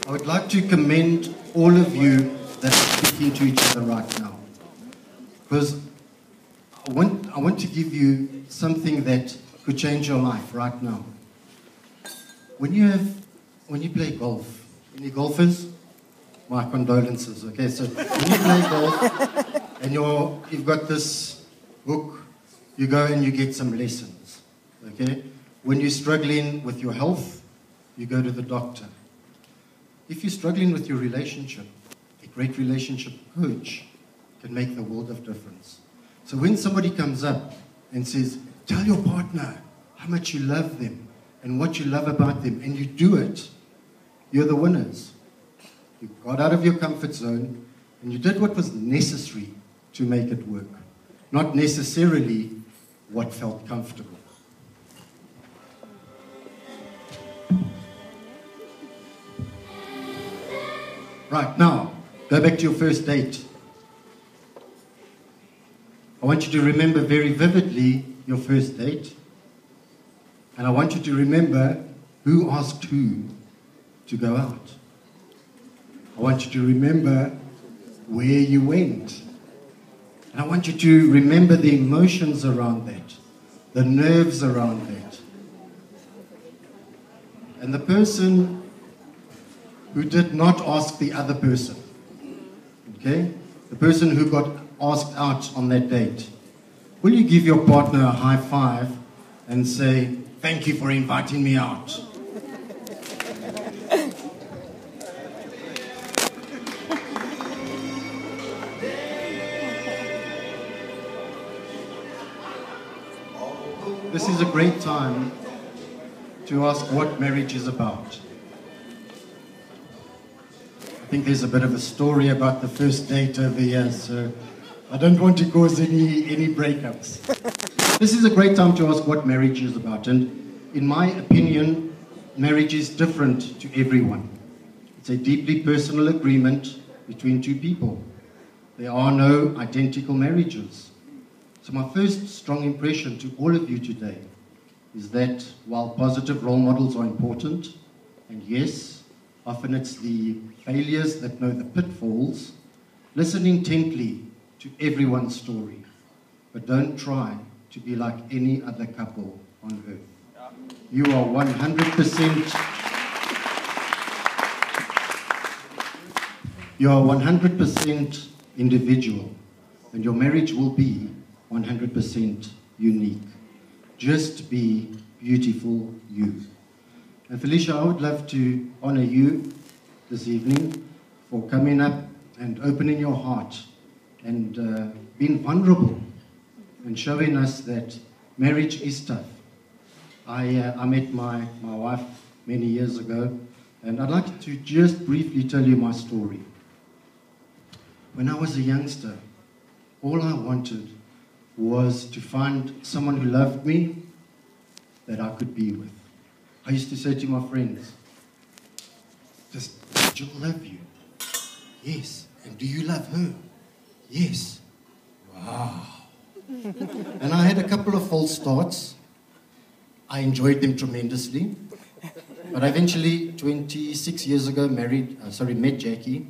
I would like to commend all of you that are speaking to each other right now. Because I want to give you something that could change your life right now. When you play golf, any golfers? My condolences, okay? So when you play golf and you've got this book, you go and you get some lessons, okay? When you're struggling with your health, you go to the doctor. If you're struggling with your relationship, a great relationship coach can make the world of difference. So when somebody comes up and says, tell your partner how much you love them and what you love about them, and you do it, you're the winners. You got out of your comfort zone and you did what was necessary to make it work, not necessarily what felt comfortable. Right, now, go back to your first date. I want you to remember very vividly your first date. And I want you to remember who asked who to go out. I want you to remember where you went. And I want you to remember the emotions around that, the nerves around that. And the person who did not ask the other person, okay? The person who got asked out on that date. Will you give your partner a high five and say, thank you for inviting me out? This is a great time to ask what marriage is about. I think there's a bit of a story about the first date over here, so I don't want to cause any breakups. This is a great time to ask what marriage is about, and in my opinion, marriage is different to everyone. It's a deeply personal agreement between two people. There are no identical marriages. So my first strong impression to all of you today is that while positive role models are important, and yes, often it's the failures that know the pitfalls, listen intently to everyone's story, but don't try to be like any other couple on earth. You are 100% individual, and your marriage will be 100% unique. Just be beautiful you. And Felicia, I would love to honor you this evening for coming up and opening your heart and being vulnerable and showing us that marriage is tough. I met my wife many years ago, and I'd like to just briefly tell you my story. When I was a youngster, all I wanted was to find someone who loved me that I could be with. I used to say to my friends, does Jill love you? Yes. And do you love her? Yes. Wow. And I had a couple of false starts. I enjoyed them tremendously. But eventually, 26 years ago, met Jackie.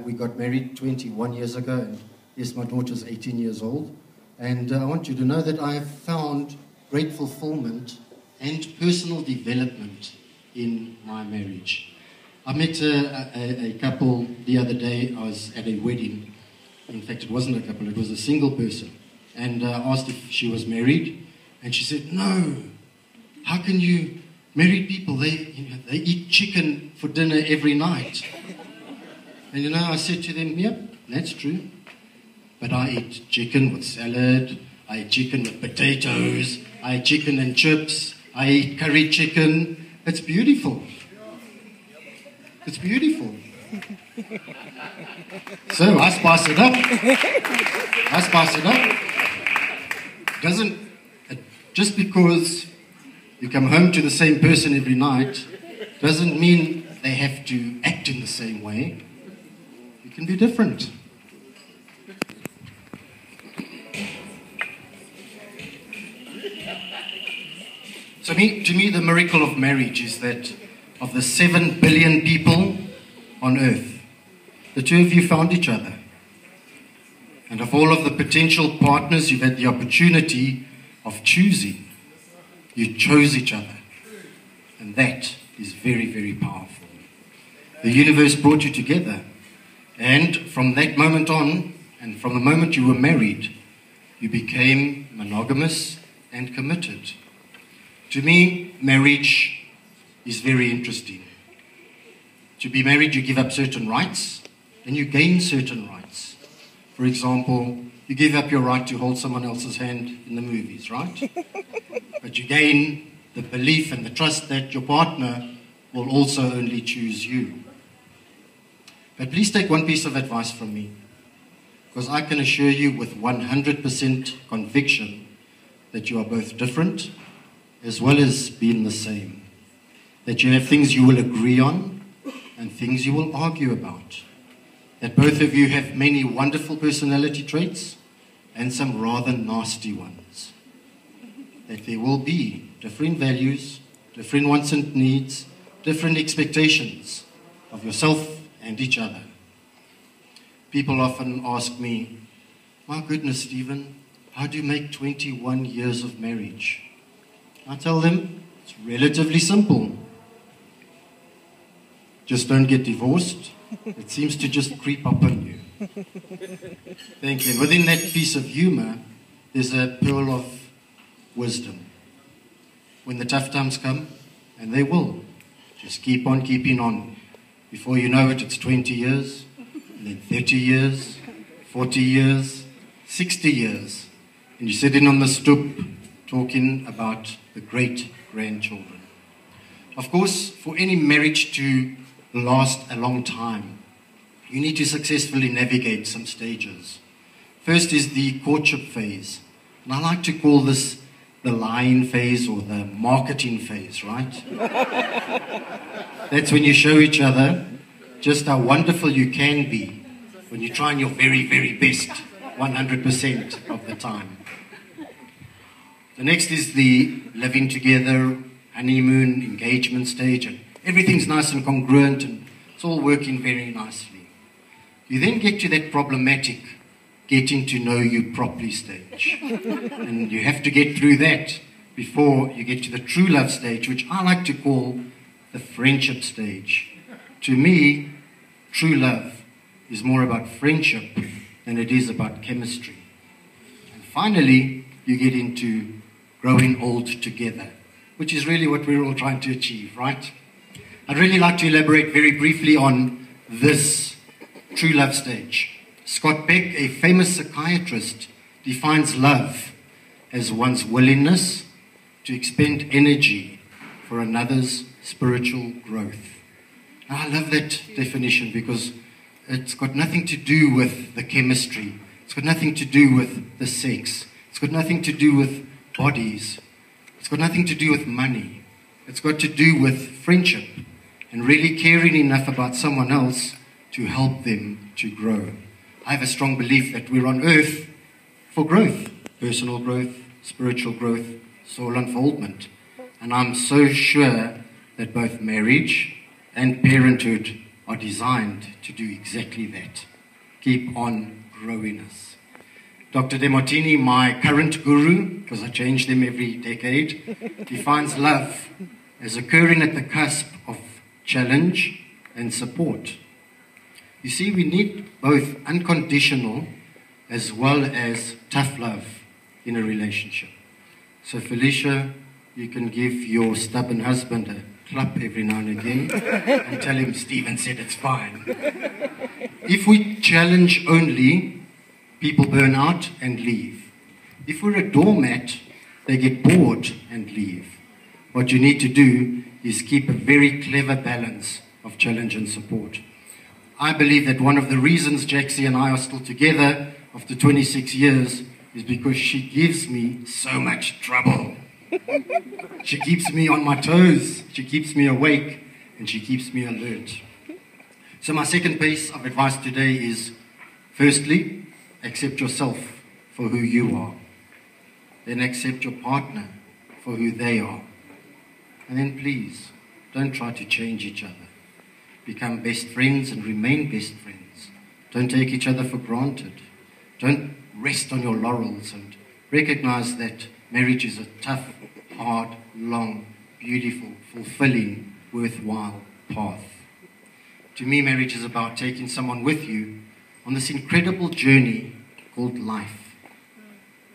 We got married 21 years ago, and yes, my daughter's 18 years old. And I want you to know that I have found great fulfillment and personal development in my marriage. I met a couple the other day. I was at a wedding. In fact, it wasn't a couple, it was a single person. And I asked if she was married, and she said, no. How can you, married people, they eat chicken for dinner every night. And I said to them, yep, that's true. But I eat chicken with salad, I eat chicken with potatoes, I eat chicken and chips, I eat curry chicken. It's beautiful. It's beautiful. So I spice it up. Just because you come home to the same person every night doesn't mean they have to act in the same way. You can be different. So to me, the miracle of marriage is that of the 7 billion people on earth. The two of you found each other. And of all of the potential partners you've had the opportunity of choosing, you chose each other. And that is very, very powerful. The universe brought you together. And from that moment on, and from the moment you were married, you became monogamous and committed. To me, marriage is very interesting. To be married, you give up certain rights, and you gain certain rights. For example, you give up your right to hold someone else's hand in the movies, right? But you gain the belief and the trust that your partner will also only choose you. But please take one piece of advice from me, because I can assure you with 100% conviction that you are both different as well as being the same. That you have things you will agree on and things you will argue about. That both of you have many wonderful personality traits and some rather nasty ones. That there will be different values, different wants and needs, different expectations of yourself and each other. People often ask me, my goodness, Stephen, how do you make 21 years of marriage? I tell them, it's relatively simple. Just don't get divorced. It seems to just creep up on you. Thank you. And within that piece of humor, there's a pearl of wisdom. When the tough times come, and they will, just keep on keeping on. Before you know it, it's 20 years, and then 30 years, 40 years, 60 years. And you're sitting on the stoop talking about the great-grandchildren. Of course, for any marriage to last a long time, you need to successfully navigate some stages. First is the courtship phase. And I like to call this the lying phase or the marketing phase, right? That's when you show each other just how wonderful you can be when you're trying your very, very best 100% of the time. The next is the living together, honeymoon, engagement stage, and everything's nice and congruent and it's all working very nicely. You then get to that problematic getting to know you properly stage. And you have to get through that before you get to the true love stage, which I like to call the friendship stage. To me, true love is more about friendship than it is about chemistry. And finally, you get into growing old together, which is really what we're all trying to achieve, right? I'd really like to elaborate very briefly on this true love stage. Scott Peck, a famous psychiatrist, defines love as one's willingness to expend energy for another's spiritual growth. And I love that definition because it's got nothing to do with the chemistry. It's got nothing to do with the sex. It's got nothing to do with bodies. It's got nothing to do with money. It's got to do with friendship and really caring enough about someone else to help them to grow. I have a strong belief that we're on earth for growth, personal growth, spiritual growth, soul unfoldment. And I'm so sure that both marriage and parenthood are designed to do exactly that. Keep on growing us. Dr. Demartini, my current guru, because I change them every decade, defines love as occurring at the cusp of challenge and support. You see, we need both unconditional as well as tough love in a relationship. So Felicia, you can give your stubborn husband a clap every now and again and tell him Stephen said it's fine. If we challenge only, people burn out and leave. If we're a doormat, they get bored and leave. What you need to do is keep a very clever balance of challenge and support. I believe that one of the reasons Jaxie and I are still together after 26 years is because she gives me so much trouble. She keeps me on my toes, she keeps me awake, and she keeps me alert. So my second piece of advice today is, firstly, accept yourself for who you are. Then accept your partner for who they are. And then please, don't try to change each other. become best friends and remain best friends. Don't take each other for granted. Don't rest on your laurels, and recognize that marriage is a tough, hard, long, beautiful, fulfilling, worthwhile path. To me, marriage is about taking someone with you on this incredible journey called life,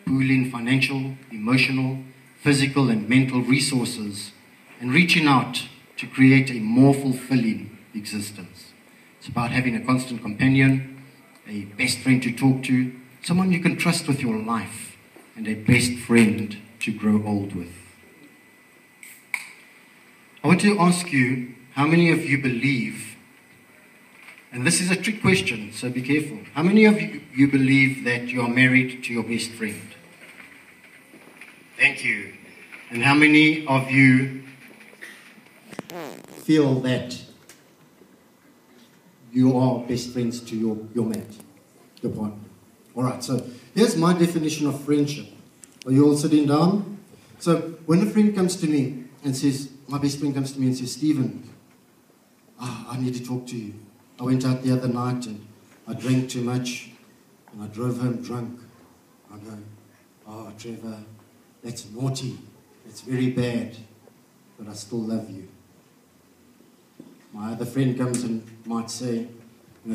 pooling financial, emotional, physical, and mental resources, and reaching out to create a more fulfilling existence. It's about having a constant companion, a best friend to talk to, someone you can trust with your life, and a best friend to grow old with. I want to ask you, how many of you believe, and this is a trick question, so be careful, how many of you believe that you are married to your best friend? Thank you. And how many of you feel that you are best friends to your mate, your partner? All right, so here's my definition of friendship. Are you all sitting down? So when a friend comes to me and says, my best friend comes to me and says, Stephen, I need to talk to you. I went out the other night and I drank too much and I drove home drunk. I go, oh, Trevor, that's naughty. That's very bad, but I still love you. My other friend comes and might say,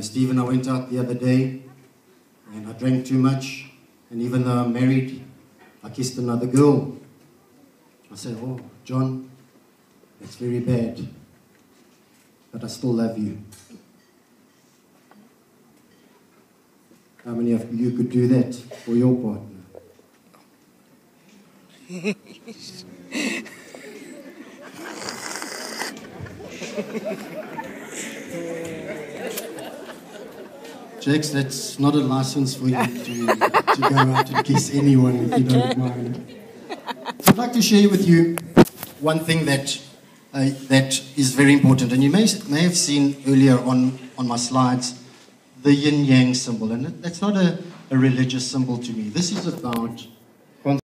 Stephen, I went out the other day and I drank too much, and even though I'm married, I kissed another girl. I say, oh, John, that's very bad, but I still love you. How many of you could do that for your partner? Jax, that's not a license for you to go out and kiss anyone if you don't mind. I'd like to share with you one thing that is very important, and you may have seen earlier on my slides, the yin-yang symbol, and that's not a religious symbol to me. This is about